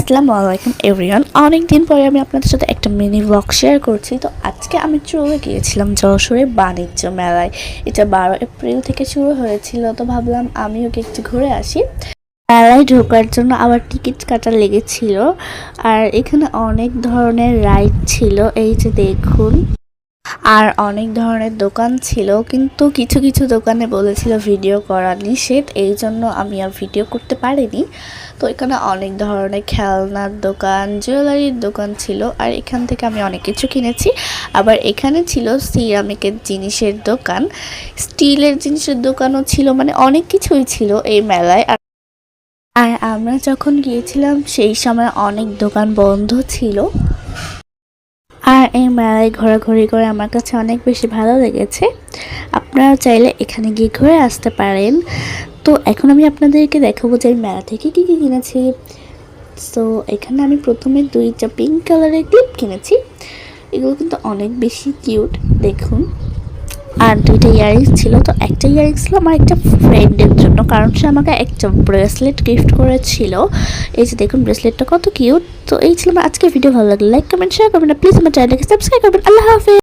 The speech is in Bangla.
আসসালামু আলাইকুম এভরিওয়ান। অনেক দিন পরে আমি আপনাদের সাথে একটা মিনি ব্লগ শেয়ার করছি। তো আজকে আমি চলে গিয়েছিলাম যশোরে বাণিজ্য মেলায়। এটা 12 এপ্রিল থেকে শুরু হয়েছিল, তো ভাবলাম আমিও একটু ঘুরে আসি। মেলায় ঢোকার জন্য আবার টিকিট কাটা লেগেছিল, আর এখানে অনেক ধরনের রাইড ছিল, এই যে দেখুন। আর অনেক ধরনের দোকান ছিল, কিন্তু কিছু কিছু দোকানে বলেছিল ভিডিও করা নিষেধ, এই জন্য আমি আর ভিডিও করতে পারিনি। তো এখানে অনেক ধরনের খেলনার দোকান, জুয়েলারির দোকান ছিল, আর এখান থেকে আমি অনেক কিছু কিনেছি। আবার এখানে ছিল সিরামিকের জিনিসের দোকান, স্টিলের জিনিসের দোকানও ছিল, মানে অনেক কিছুই ছিল এই মেলায়। আর আমরা যখন গিয়েছিলাম সেই সময় অনেক দোকান বন্ধ ছিল। আর এই মেলায় ঘোরাঘুরি করে আমার কাছে অনেক বেশি ভালো লেগেছে। আপনারা চাইলে এখানে গিয়ে ঘুরে আসতে পারেন। তো এখন আমি আপনাদেরকে দেখাবো যে এই মেলা থেকে কী কী কিনেছি। সো এখানে আমি প্রথমে 2টা পিঙ্ক কালারের ক্লিপ কিনেছি। এগুলো কিন্তু অনেক বেশি কিউট, দেখুন। আর 2টা ইয়াররিংস ছিল। তো একটা ইয়াররিংস ছিল আমার একটা ফ্রেন্ডের জন্য, কারণ সে আমাকে একটা ব্রেসলেট গিফট করেছিল। এই যে দেখুন ব্রেসলেটটা কত কিউট। তো এই ছিল আমার আজকের ভিডিও। ভালো লাগলে লাইক কমেন্ট শেয়ার করবেন, প্লিজ আমার চ্যানেলকে সাবস্ক্রাইব করবেন। আল্লাহ হাফেজ।